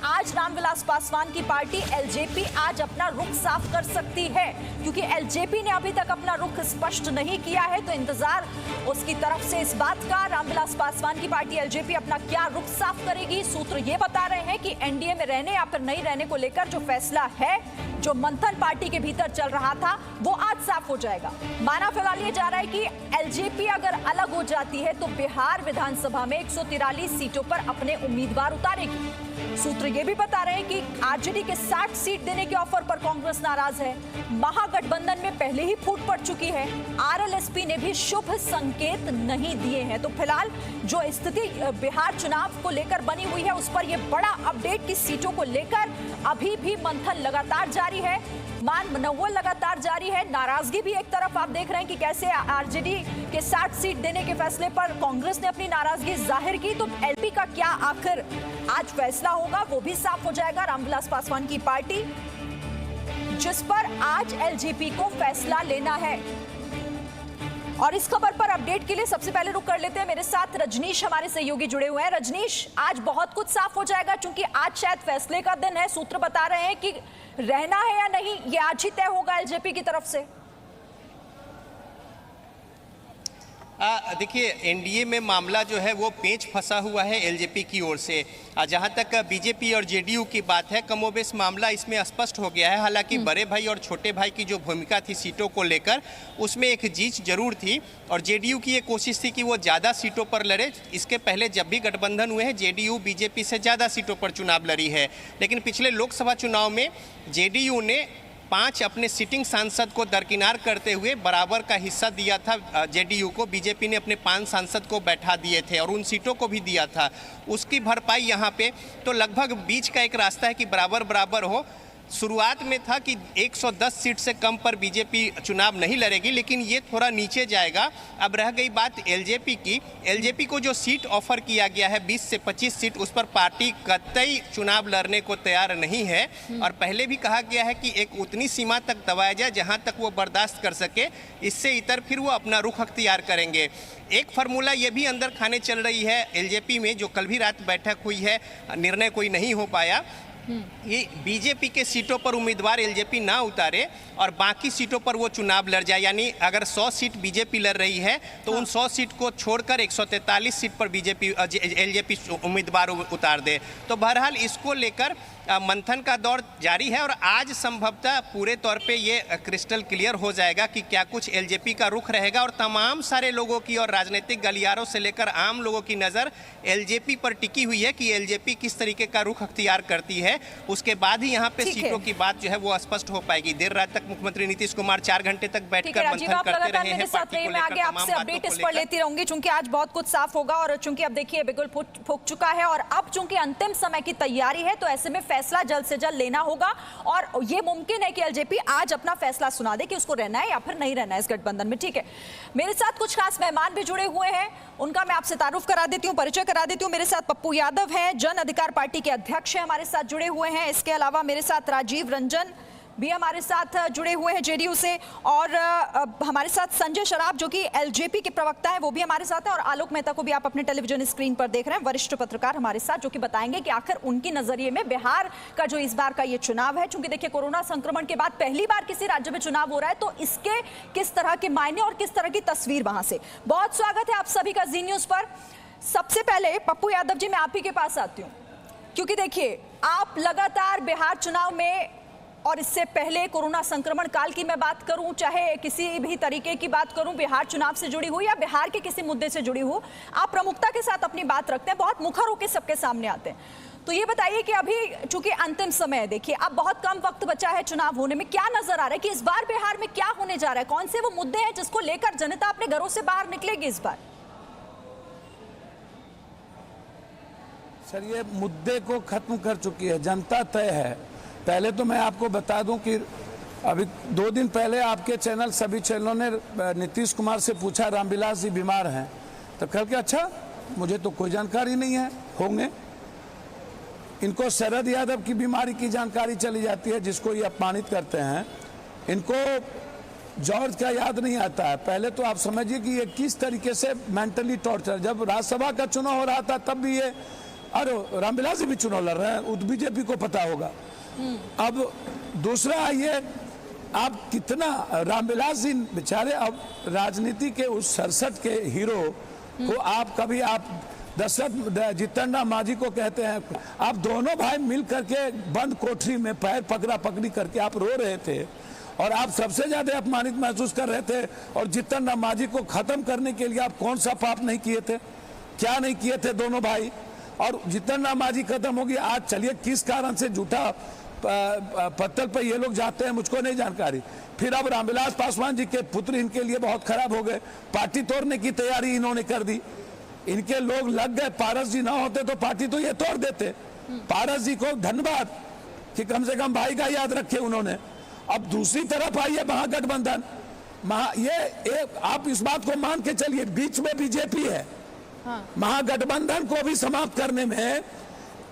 आज रामविलास पासवान की party LJP आज अपना रुख साफ कर सकती है, क्योंकि एलजेपी ने अभी तक अपना रुख स्पष्ट नहीं किया है। तो इंतजार उसकी तरफ से इस बात का, रामविलास पासवान की पार्टी एलजेपी अपना क्या रुख साफ करेगी। सूत्र ये बता रहे हैं कि एनडीए में रहने या फिर नहीं रहने को लेकर जो फैसला है, जो मंथन पार्टी के भीतर चल रहा था, वो आज साफ हो जाएगा। माना फिलहाल ये जा रहा है कि एलजेपी अगर अलग हो जाती है तो बिहार विधानसभा में 143 सीटों पर अपने उम्मीदवार उतारेगी। सूत्र ये भी बता रहे हैं कि आरजेडी के 60 सीट देने के ऑफर पर कांग्रेस नाराज है। महागठबंधन में पहले ही फूट पड़ चुकी है। आरएलएसपी ने भी शुभ संकेत नहीं दिए हैं। तो फिलहाल जो स्थिति बिहार चुनाव को लेकर बनी हुई है, उस पर यह बड़ा अपडेट की सीटों को लेकर अभी भी मंथन लगातार जारी है, मान मनोवल लगातार जारी है। नाराजगी भी एक तरफ आप देख रहे हैं कि कैसे आरजेडी के 60 सीट देने के फैसले पर कांग्रेस ने अपनी नाराजगी जाहिर की। तो एलपी का क्या आखिर आज फैसला होगा, वो भी साफ हो जाएगा। रामविलास पासवान की पार्टी जिस पर आज एलजेपी को फैसला लेना है। और इस खबर पर अपडेट के लिए सबसे पहले रुक कर लेते हैं, मेरे साथ रजनीश हमारे सहयोगी जुड़े हुए हैं। रजनीश, आज बहुत कुछ साफ हो जाएगा क्योंकि आज शायद फैसले का दिन है। सूत्र बता रहे हैं कि रहना है या नहीं, ये आज ही तय होगा एलजेपी की तरफ से। देखिए, एनडीए में मामला जो है वो पेच फंसा हुआ है एलजेपी की ओर से। जहां तक बीजेपी और जेडीयू की बात है, कमोबेश मामला इसमें स्पष्ट हो गया है। हालांकि बड़े भाई और छोटे भाई की जो भूमिका थी सीटों को लेकर, उसमें एक जीत जरूर थी और जेडीयू की ये कोशिश थी कि वो ज़्यादा सीटों पर लड़े। इसके पहले जब भी गठबंधन हुए हैं, जेडीयू बीजेपी से ज़्यादा सीटों पर चुनाव लड़ी है। लेकिन पिछले लोकसभा चुनाव में जेडीयू ने 5 अपने सिटिंग सांसद को दरकिनार करते हुए बराबर का हिस्सा दिया था जेडीयू को। बीजेपी ने अपने 5 सांसद को बैठा दिए थे और उन सीटों को भी दिया था। उसकी भरपाई यहाँ पे तो लगभग बीच का एक रास्ता है कि बराबर बराबर हो। शुरुआत में था कि 110 सीट से कम पर बीजेपी चुनाव नहीं लड़ेगी, लेकिन ये थोड़ा नीचे जाएगा। अब रह गई बात एलजेपी की। एलजेपी को जो सीट ऑफर किया गया है 20 से 25 सीट, उस पर पार्टी कतई चुनाव लड़ने को तैयार नहीं है। और पहले भी कहा गया है कि एक उतनी सीमा तक दबाया जाए जहां तक वो बर्दाश्त कर सके, इससे इतर फिर वो अपना रुख अख्तियार करेंगे। एक फार्मूला ये भी अंदर खाने चल रही है एलजेपी में, जो कल भी रात बैठक हुई है, निर्णय कोई नहीं हो पाया। ये बीजेपी के सीटों पर उम्मीदवार एलजेपी ना उतारे और बाकी सीटों पर वो चुनाव लड़ जाए। यानी अगर 100 सीट बीजेपी लड़ रही है तो उन 100 सीट को छोड़कर 143 सीट पर एलजेपी उम्मीदवार उतार दे। तो बहरहाल इसको लेकर मंथन का दौर जारी है और आज संभवतः पूरे तौर पे ये क्रिस्टल क्लियर हो जाएगा कि क्या कुछ एलजेपी का रुख रहेगा। और तमाम सारे लोगों की और राजनीतिक गलियारों से लेकर आम लोगों की नज़र एलजेपी पर टिकी हुई है कि एलजेपी किस तरीके का रुख अख्तियार करती है। उसके बाद ही यहाँ पे सीटों की बात जो है वो स्पष्ट हो पाएगी। देर रात तक मुख्यमंत्री नीतीश कुमार 4 घंटे तक बैठकर मंथन करते रहे हैं। मैं आगे आपसे अपडेट इस पर लेती रहूंगी क्योंकि आज बहुत कुछ साफ होगा। और चूंकि अब देखिए बिगुल फूंक चुका है और अब चूंकि अंतिम समय की तैयारी है, तो ऐसे में फैसला जल्द से जल्द लेना होगा। और ये मुमकिन है कि एलजेपी आज अपना फैसला सुना दे कि उसको रहना है या फिर नहीं रहना है इस गठबंधन में। ठीक है, मेरे साथ कुछ खास मेहमान भी जुड़े हुए हैं, उनका मैं आपसे तारुफ करा देती हूँ, परिचय करा देती हूँ। मेरे साथ पप्पू यादव हैं, जन अधिकार पार्टी के अध्यक्ष हैं, हमारे साथ जुड़े हुए हैं। इसके अलावा मेरे साथ राजीव रंजन भी हमारे साथ जुड़े हुए हैं जेडीयू से, और हमारे साथ संजय शराब जो कि एलजेपी के प्रवक्ता है, वो भी हमारे साथ हैं। और आलोक मेहता को भी आप अपने टेलीविजन स्क्रीन पर देख रहे हैं, वरिष्ठ पत्रकार हमारे साथ, जो कि बताएंगे कि आखिर उनकी नजरिए में बिहार का जो इस बार का ये चुनाव है, चूंकि देखिए कोरोना संक्रमण के बाद पहली बार किसी राज्य में चुनाव हो रहा है, तो इसके किस तरह के मायने और किस तरह की तस्वीर वहां से। बहुत स्वागत है आप सभी का जी न्यूज पर। सबसे पहले पप्पू यादव जी, मैं आप ही के पास आती हूँ, क्योंकि देखिए आप लगातार बिहार चुनाव में और इससे पहले कोरोना संक्रमण काल की मैं बात करूं, चाहे किसी भी तरीके की बात करूं, बिहार चुनाव से जुड़ी हो या बिहार के किसी मुद्दे से जुड़ी हो, आप प्रमुखता के साथ अपनी बात रखते हैं, बहुत मुखर होकर सबके सामने आते हैं। तो ये बताइए कि अभी चूंकि अंतिम समय है, देखिए अब बहुत कम वक्त बचा है चुनाव होने में, क्या नजर आ रहा है कि इस बार बिहार में क्या होने जा रहा है? कौन से वो मुद्दे हैं जिसको लेकर जनता अपने घरों से बाहर निकलेगी इस बार? सर, ये मुद्दे को खत्म कर चुकी है जनता, तय है। पहले तो मैं आपको बता दूं कि अभी 2 दिन पहले आपके चैनल, सभी चैनलों ने नीतीश कुमार से पूछा रामविलास जी बीमार हैं, तो कल के अच्छा मुझे तो कोई जानकारी नहीं है, होंगे। इनको शरद यादव की बीमारी की जानकारी चली जाती है, जिसको ये अपमानित करते हैं। इनको जॉर्ज का याद नहीं आता है। पहले तो आप समझिए कि ये किस तरीके से मेंटली टॉर्चर, जब राज्यसभा का चुनाव हो रहा था तब भी ये और रामविलास जी भी चुनाव लड़ रहे हैं, उस बीजेपी को पता होगा। अब दूसरा ये, आप कितना रामविलास जी बेचारे अब राजनीति के उस 67 के हीरो को आप कभी आप दशरथ जितन राम मांझी को कहते हैं, आप दोनों भाई मिल करके बंद कोठरी में पैर पकड़ा पकड़ी करके आप रो रहे थे और आप सबसे ज्यादा अपमानित महसूस कर रहे थे। और जितन राम मांझी को खत्म करने के लिए आप कौन सा पाप नहीं किए थे, क्या नहीं किए थे दोनों भाई। और जितन राम मांझी खत्म होगी आज, चलिए किस कारण से झूठा पत्तल पर ये लोग जाते हैं मुझको नहीं जानकारी। फिर अब रामविलास पासवान जी के पुत्र इनके लिए बहुत खराब हो गए, पार्टी तोड़ने की तैयारी इन्होंने कर दी, इनके लोग लग गए। पारस जी ना होते तो पार्टी तो ये तोड़ देते। पारस जी को धन्यवाद कि कम से कम भाई का याद रखे उन्होंने। अब दूसरी तरफ आइए महागठबंधन, आप इस बात को मान के चलिए बीच में बीजेपी है। महागठबंधन को भी समाप्त करने में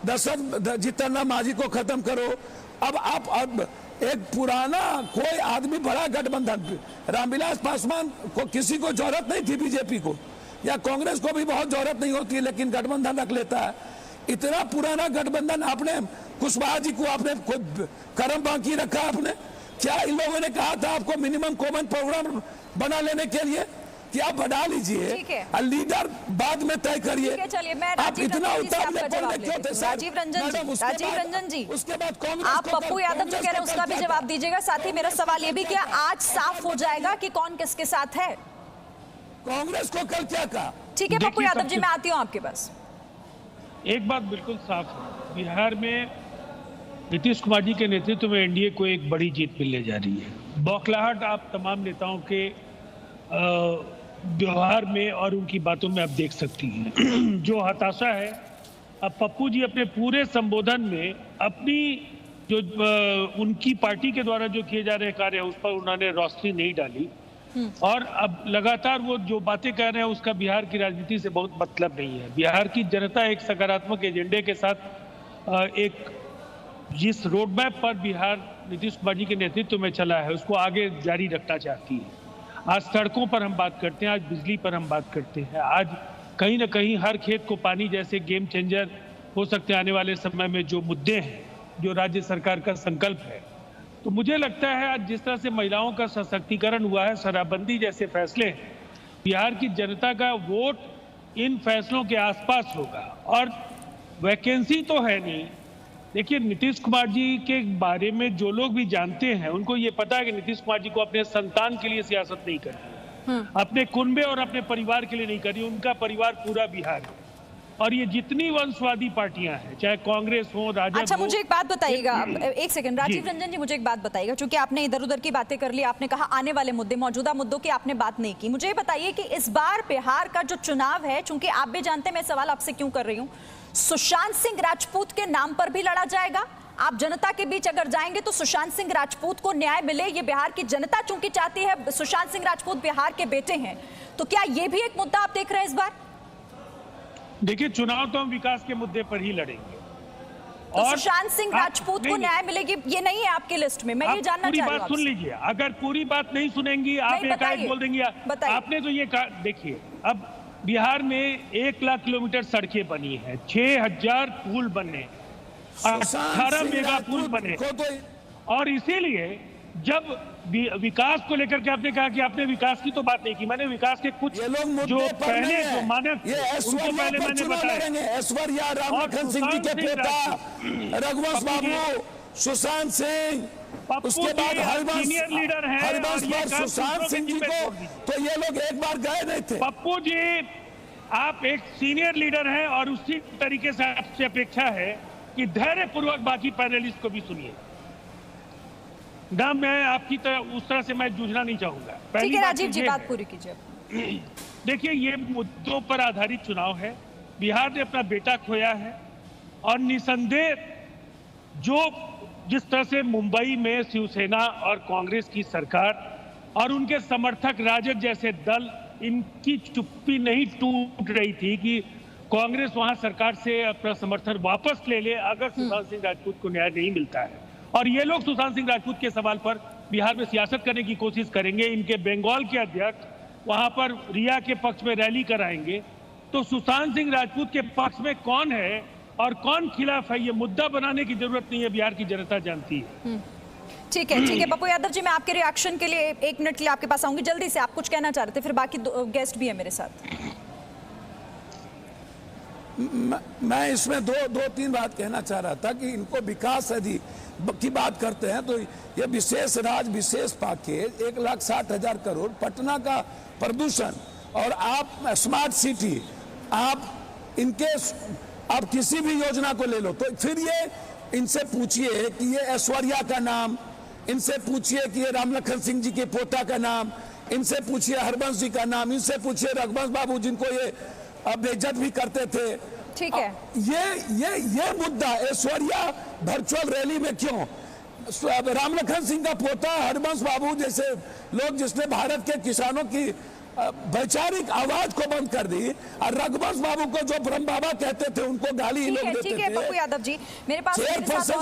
दशरथ जितन राम मांझी को खत्म करो। अब एक पुराना कोई आदमी बड़ा गठबंधन, रामविलास पासवान को किसी को जरूरत नहीं थी, बीजेपी को या कांग्रेस को भी बहुत जरूरत नहीं होती है, लेकिन गठबंधन रख लेता है। इतना पुराना गठबंधन आपने कुशवाहा जी को आपने करम बाकी रखा आपने। क्या इन लोगों ने कहा था आपको मिनिमम कॉमन प्रोग्राम बना लेने के लिए कि आप बढ़ा लीजिए, लीडर बाद में तय करिए। चलिए मैं आप इतना उतावले क्यों थे? राजीव रंजन जी, उसके बाद कांग्रेस आप पप्पू यादव जो कह रहे हैं उसका भी जवाब दीजिएगा। साथ ही मेरा सवाल ये भी, क्या आज साफ हो जाएगा कि कौन किसके साथ है? कांग्रेस को कल क्या कहा? ठीक है पप्पू यादव जी, मैं आती हूँ आपके पास। एक बात बिल्कुल साफ है, बिहार में नीतीश कुमार जी के नेतृत्व में एनडीए को एक बड़ी जीत मिलने जा रही है। बौखलाहट आप तमाम नेताओं के व्यवहार में और उनकी बातों में आप देख सकती हैं। जो हताशा है, अब पप्पू जी अपने पूरे संबोधन में अपनी जो उनकी पार्टी के द्वारा जो किए जा रहे कार्य है उस पर उन्होंने रोशनी नहीं डाली और अब लगातार वो जो बातें कह रहे हैं उसका बिहार की राजनीति से बहुत मतलब नहीं है। बिहार की जनता एक सकारात्मक एजेंडे के साथ एक जिस रोड मैप पर बिहार नीतीश कुमार जी के नेतृत्व में चला है उसको आगे जारी रखना चाहती है। आज सड़कों पर हम बात करते हैं, आज बिजली पर हम बात करते हैं, आज कहीं ना कहीं हर खेत को पानी जैसे गेम चेंजर हो सकते हैं आने वाले समय में जो मुद्दे हैं, जो राज्य सरकार का संकल्प है। तो मुझे लगता है आज जिस तरह से महिलाओं का सशक्तिकरण हुआ है, शराबबंदी जैसे फैसले, बिहार की जनता का वोट इन फैसलों के आसपास होगा। और वैकेंसी तो है नहीं। देखिए, नीतीश कुमार जी के बारे में जो लोग भी जानते हैं उनको ये पता है कि नीतीश कुमार जी को अपने संतान के लिए सियासत नहीं करनी, अपने कुनबे और अपने परिवार के लिए नहीं करनी। उनका परिवार पूरा बिहार है और ये जितनी वंशवादी पार्टियां हैं, चाहे कांग्रेस हो, राजद अच्छा, हो। मुझे एक बात बताइएगा, एक सेकंड राजीव रंजन जी, मुझे एक बात बताइएगा, क्योंकि आपने इधर उधर की बातें कर ली, आपने कहा आने वाले मुद्दे, मौजूदा मुद्दों की आपने बात नहीं की। मुझे बताइए कि इस बार बिहार का जो चुनाव है, चूंकि आप भी जानते हैं मैं सवाल आपसे क्यों कर रही हूँ, सुशांत सिंह राजपूत के नाम पर भी लड़ा जाएगा। आप जनता के बीच अगर जाएंगे तो सुशांत सिंह राजपूत को न्याय मिले, ये बिहार की जनता चूंकि चाहती है। सुशांत सिंह राजपूत बिहार के बेटे हैं, तो क्या ये भी एक मुद्दा आप देख रहे हैं इस बार? देखिए, चुनाव तो हम विकास के मुद्दे पर ही लड़ेंगे। तो सुशांत सिंह राजपूत को न्याय मिलेगी, ये नहीं है आपकी लिस्ट में? मैं ये जानना चाह रही हूं। सुन लीजिए, अगर पूरी बात नहीं सुनेंगी आप एकाएक बोल देंगी। आपने तो ये देखिए, अब बिहार में 1 लाख किलोमीटर सड़कें बनी है, 6000 पुल बने, 18 मेगा पुल बने, और इसीलिए जब विकास को लेकर के आपने कहा कि आपने विकास की तो बात नहीं की, मैंने विकास के कुछ जो पहले जो मानक उनको पहले मैंने बताया। ऐश्वर्या रामलखन सिंह जी के बेटा रघुवंश बाबू, सुशांत सिंह, उसके बाद हरिवंश पर सुशांत सिंह जी को तो ये लोग एक बार गए नहीं थे। पप्पू जी, आप एक सीनियर लीडर हैं और उसी तरीके से आपसे अपेक्षा है कि धैर्य पूर्वक बाकी पैनलिस्ट को भी सुनिए ना। मैं आपकी तरह उस तरह से मैं जूझना नहीं चाहूंगा। ठीक है राजीव जी, बात पूरी कीजिए। देखिए, ये मुद्दों पर आधारित चुनाव है। बिहार ने अपना बेटा खोया है और निसंदेह जिस तरह से मुंबई में शिवसेना और कांग्रेस की सरकार और उनके समर्थक राजद जैसे दल, इनकी चुप्पी नहीं टूट रही थी कि कांग्रेस वहां सरकार से अपना समर्थन वापस ले ले अगर सुशांत सिंह राजपूत को न्याय नहीं मिलता है। और ये लोग सुशांत सिंह राजपूत के सवाल पर बिहार में सियासत करने की कोशिश करेंगे। इनके बंगाल के अध्यक्ष वहां पर रिया के पक्ष में रैली कराएंगे। तो सुशांत सिंह राजपूत के पक्ष में कौन है और कौन खिलाफ है, ये मुद्दा बनाने की जरूरत नहीं है, बिहार की जनता जानती है। ठीक है पप्पू यादव जी, मैं आपके रिएक्शन के लिए 1 मिनट के लिए आपके पास आऊंगी। जल्दी से आप कुछ कहना चाह रहे थे, फिर बाकी गेस्ट भी है मेरे साथ। मैं इसमें दो तीन बात कहना चाह रहा था कि इनको विकास यदि की बात करते हैं तो ये विशेष राज्य विशेष पैकेज 1,60,000 करोड़, पटना का प्रदूषण, और आप स्मार्ट सिटी, आप किसी भी योजना को ले लो तो फिर ये इनसे पूछिए कि ये ऐश्वर्या का नाम, इनसे पूछिए कि ये रामलखन सिंह जी के पोता का नाम, इनसे पूछिए हरबंश जी का नाम, इनसे पूछिए रघुवंश बाबू जिनको ये बेइज्जत भी करते थे। ठीक है, ये मुद्दा ऐश्वर्या वर्चुअल रैली में क्यों? रामलखन सिंह का पोता हरबंश बाबू जैसे लोग जिसने भारत के किसानों की वैचारिक आवाज को बंद कर दी, और रघुवंश बाबू को जो ब्रह्म बाबा कहते थे उनको गाली लोग देते थे। ठीक है पप्पू यादव जी, मेरे पास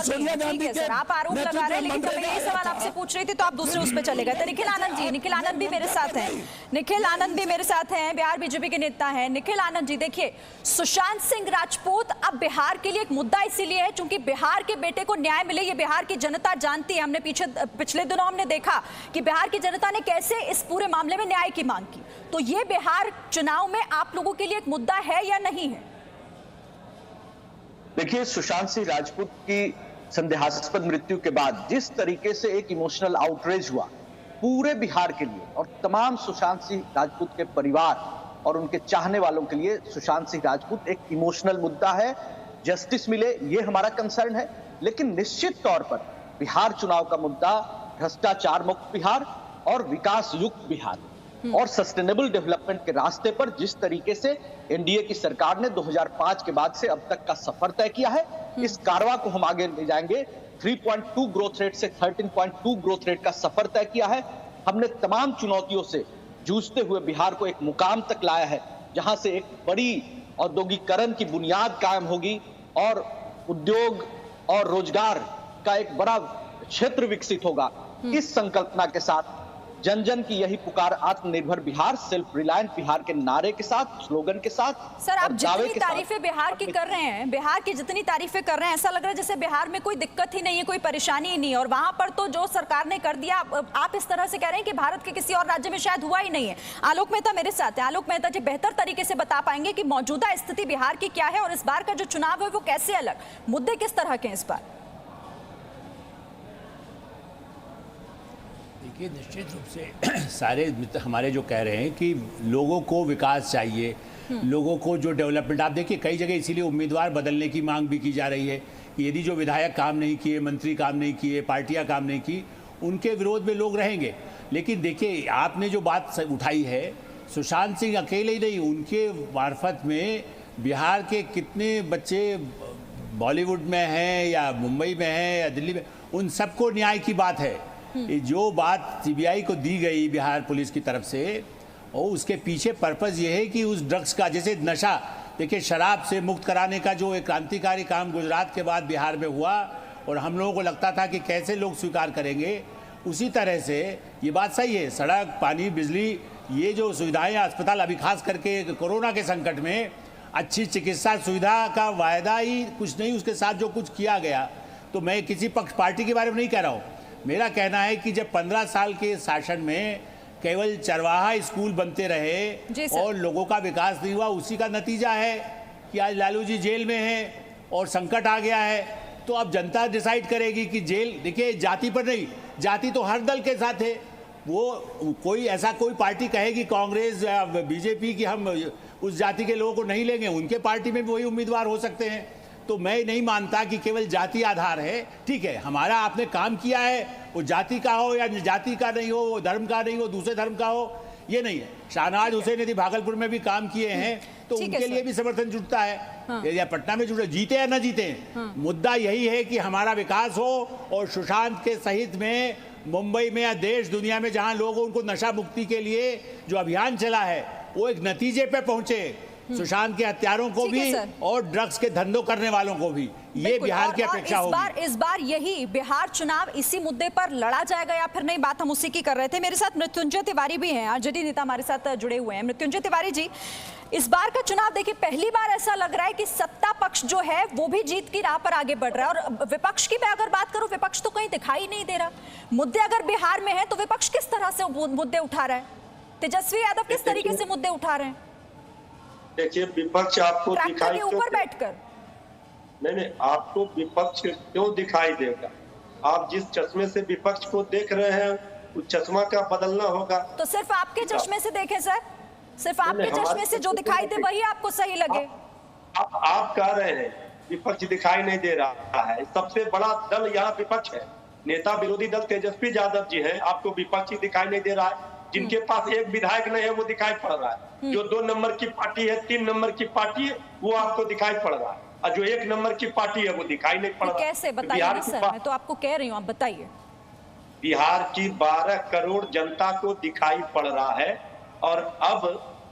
सोनिया गांधी के आप आरोप लगा रहे हैं, लेकिन मैं यही सवाल आपसे पूछ रही थी तो आप दूसरे उस पर चले गए थे। निखिल आनंद जी, निखिल आनंद भी मेरे साथ हैं, निखिल आनंद भी मेरे साथ हैं, बिहार बीजेपी के नेता हैं। निखिल आनंद जी, देखिए, सुशांत सिंह राजपूत अब बिहार के लिए एक मुद्दा इसीलिए है क्योंकि बिहार के बेटे को न्याय मिले, ये बिहार की जनता जानती है। हमने पिछले दिनों हमने देखा कि बिहार की जनता ने कैसे इस पूरे मामले में न्याय की मांग की, तो ये बिहार चुनाव में आप लोगों के लिए एक मुद्दा है या नहीं है? देखिए, सुशांत सिंह राजपूत की संदेहास्पद मृत्यु के बाद जिस तरीके से एक इमोशनल आउटरीच हुआ पूरे बिहार के लिए और तमाम सुशांत सिंह राजपूत के परिवार और उनके चाहने वालों के लिए, सुशांत सिंह राजपूत एक इमोशनल मुद्दा है। जस्टिस मिले, ये हमारा कंसर्न है, लेकिन निश्चित तौर पर बिहार चुनाव का मुद्दा भ्रष्टाचार मुक्त बिहार और विकास युक्त बिहार और सस्टेनेबल डेवलपमेंट के रास्ते पर जिस तरीके से एनडीए की सरकार ने 2005 के बाद से अब तक का सफर तय किया है, इस कारवां को हम आगे ले जाएंगे। 3.2 ग्रोथ रेट से 13.2 ग्रोथ रेट का सफर तय किया है। हमने तमाम चुनौतियों से जूझते हुए बिहार को एक मुकाम तक लाया है जहां से एक बड़ी औद्योगिकरण की बुनियाद कायम होगी और उद्योग और रोजगार का एक बड़ा क्षेत्र विकसित होगा। इस संकल्पना के साथ जन जन की यही पुकार, आत्मनिर्भर बिहार, सेल्फ रिलायंट बिहार के नारे के साथ, स्लोगन के साथ। सर, आप जितनी तारीफें बिहार की कर रहे हैं, बिहार की जितनी तारीफें कर रहे हैं, ऐसा लग रहा है जैसे बिहार में कोई दिक्कत ही नहीं है, कोई परेशानी ही नहीं है, और वहां पर तो जो सरकार ने कर दिया, आप इस तरह से कह रहे हैं कि भारत के किसी और राज्य में शायद हुआ ही नहीं है। आलोक मेहता मेरे साथ है। आलोक मेहता जी बेहतर तरीके से बता पाएंगे कि मौजूदा स्थिति बिहार की क्या है और इस बार का जो चुनाव है वो कैसे अलग, मुद्दे किस तरह के हैं इस बार? देखिए, निश्चित रूप से सारे हमारे जो कह रहे हैं कि लोगों को विकास चाहिए, लोगों को जो डेवलपमेंट, आप देखिए कई जगह इसीलिए उम्मीदवार बदलने की मांग भी की जा रही है कि यदि जो विधायक काम नहीं किए, मंत्री काम नहीं किए, पार्टियां काम नहीं की, उनके विरोध में लोग रहेंगे। लेकिन देखिए, आपने जो बात उठाई है, सुशांत सिंह अकेले ही नहीं, उनके मार्फत में बिहार के कितने बच्चे बॉलीवुड में हैं या मुंबई में हैं या दिल्ली में, उन सबको न्याय की बात है। जो बात सीबीआई को दी गई बिहार पुलिस की तरफ से, और उसके पीछे पर्पस ये है कि उस ड्रग्स का, जैसे नशा, देखिए शराब से मुक्त कराने का जो एक क्रांतिकारी काम गुजरात के बाद बिहार में हुआ और हम लोगों को लगता था कि कैसे लोग स्वीकार करेंगे, उसी तरह से ये बात सही है। सड़क, पानी, बिजली, ये जो सुविधाएं, अस्पताल, अभी खास करके कोरोना के संकट में अच्छी चिकित्सा सुविधा का वायदा ही कुछ नहीं, उसके साथ जो कुछ किया गया, तो मैं किसी पक्ष पार्टी के बारे में नहीं कह रहा हूँ। मेरा कहना है कि जब 15 साल के शासन में केवल चरवाहा स्कूल बनते रहे और लोगों का विकास नहीं हुआ, उसी का नतीजा है कि आज लालू जी जेल में हैं और संकट आ गया है। तो अब जनता डिसाइड करेगी कि जेल, देखिए जाति पर नहीं, जाति तो हर दल के साथ है। वो कोई ऐसा कोई पार्टी कहेगी कांग्रेस या बीजेपी कि हम उस जाति के लोगों को नहीं लेंगे, उनके पार्टी में भी वही उम्मीदवार हो सकते हैं। तो मैं नहीं मानता कि केवल जाति आधार है। ठीक है, हमारा आपने काम किया है, वो जाति का हो या जाति का नहीं हो, वो धर्म का नहीं हो, दूसरे धर्म का हो, ये नहीं है। शाहनवाज हुसैन यदि भागलपुर में भी काम किए हैं तो उनके लिए भी समर्थन जुटता है। हाँ। या पटना में जुटे, जीते या न जीते। हाँ। मुद्दा यही है कि हमारा विकास हो और सुशांत के सहित में मुंबई में या देश दुनिया में जहां लोग उनको नशा मुक्ति के लिए जो अभियान चला है वो एक नतीजे पे पहुंचे। सुशांत के हत्यारों को ठीक है भी सर। और ड्रग्स के धंधों करने वालों को भी। ये बिल्कुल, बिहार की और अपेक्षा होगी। इस बार यही बिहार चुनाव इसी मुद्दे पर लड़ा जाएगा या फिर नहीं, बात हम उसी की कर रहे थे। मेरे साथ मृत्युंजय तिवारी भी हैं, आरजेडी नेता हमारे साथ जुड़े हुए हैं। मृत्युंजय तिवारी जी, इस बार का चुनाव देखिए, पहली बार ऐसा लग रहा है कि सत्ता पक्ष जो है वो भी जीत की राह पर आगे बढ़ रहा है, और विपक्ष की मैं अगर बात करूं, विपक्ष तो कहीं दिखाई नहीं दे रहा। मुद्दे अगर बिहार में है तो विपक्ष किस तरह से मुद्दे उठा रहा है? तेजस्वी यादव किस तरीके से मुद्दे उठा रहे हैं? देखिए, विपक्ष आपको ट्रैक्टर दिखाई के ऊपर बैठकर? नहीं, आपको विपक्ष क्यों दिखाई देगा? आप जिस चश्मे से विपक्ष को देख रहे हैं उस चश्मा का बदलना होगा। तो सिर्फ आपके चश्मे से देखें सर, सिर्फ आपके चश्मे से जो दिखाई दे वही आपको सही लगे? आप कह रहे हैं विपक्ष दिखाई नहीं दे रहा है। सबसे बड़ा दल यहाँ विपक्ष है। नेता विरोधी दल तेजस्वी यादव जी हैं, आपको विपक्ष ही दिखाई नहीं दे रहा है। जिनके पास एक विधायक नहीं है वो दिखाई पड़ रहा है। जो 2 नंबर की पार्टी है, 3 नंबर की पार्टी है, वो आपको दिखाई पड़ रहा है, और जो 1 नंबर की पार्टी है वो दिखाई नहीं पड़ रहा। कैसे बताइए ना सर, मैं तो आपको कह रही हूँ, आप बताइए। बिहार की 12 करोड़ जनता को दिखाई पड़ रहा है, और अब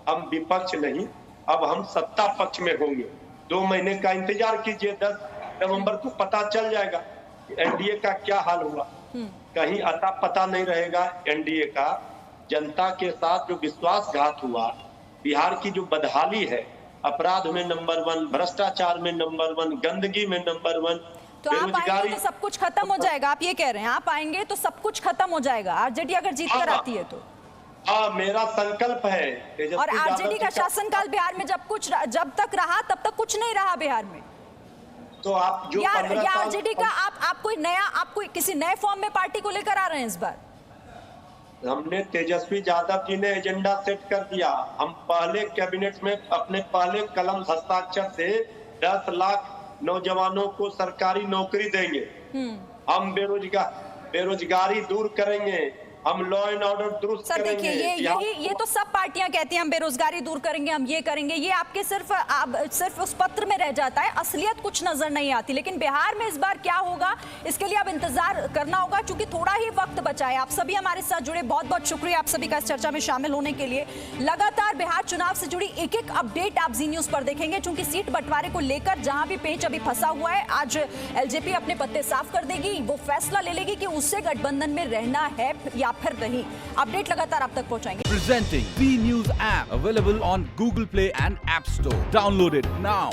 हम विपक्ष नहीं, अब हम सत्ता पक्ष में होंगे। 2 महीने का इंतजार कीजिए, 10 नवंबर को पता चल जाएगा एनडीए का क्या हाल हुआ। कहीं अता पता नहीं रहेगा एनडीए का। जनता के साथ जो विश्वासघात हुआ, बिहार की जो बदहाली है, अपराध में नंबर 1, भ्रष्टाचार में नंबर 1, गंदगी में नंबर 1, तो आप आएंगे तो सब कुछ खत्म हो जाएगा, आप ये कह रहे हैं? आप आएंगे तो सब कुछ खत्म हो जाएगा आरजेडी अगर जीत कर आती है तो? हाँ, मेरा संकल्प है। और आरजेडी का शासनकाल बिहार में जब तक रहा तब तक कुछ नहीं रहा बिहार में। तो आप जो आरजेडी का आप कोई किसी नए फॉर्म में पार्टी को लेकर आ रहे हैं इस बार? हमने तेजस्वी यादव जी ने एजेंडा सेट कर दिया। हम पहले कैबिनेट में अपने पहले कलम हस्ताक्षर से 10 लाख नौजवानों को सरकारी नौकरी देंगे। हम बेरोजगारी दूर करेंगे, हम लॉ एंड ऑर्डर दुरुस्त सर करेंगे। देखिए, ये तो सब पार्टियां कहती हैं हम बेरोजगारी दूर करेंगे, हम ये करेंगे। ये आपके सिर्फ उस पत्र में रह जाता है, असलियत कुछ नजर नहीं आती। लेकिन बिहार में इस बार क्या होगा इसके लिए अब इंतजार करना होगा, क्योंकि थोड़ा ही वक्त बचा है। आप सभी हमारे साथ जुड़े, बहुत बहुत शुक्रिया आप सभी का इस चर्चा में शामिल होने के लिए। लगातार बिहार चुनाव से जुड़ी एक अपडेट आप जी न्यूज पर देखेंगे, क्योंकि सीट बंटवारे को लेकर जहां भी पेंच अभी फंसा हुआ है, आज एलजेपी अपने पत्ते साफ कर देगी। वो फैसला ले लेगी कि उससे गठबंधन में रहना है या फिर नहीं। अपडेट लगातार आप तक पहुंचाएंगे। Presenting V News app available on Google Play and App Store. Download it now.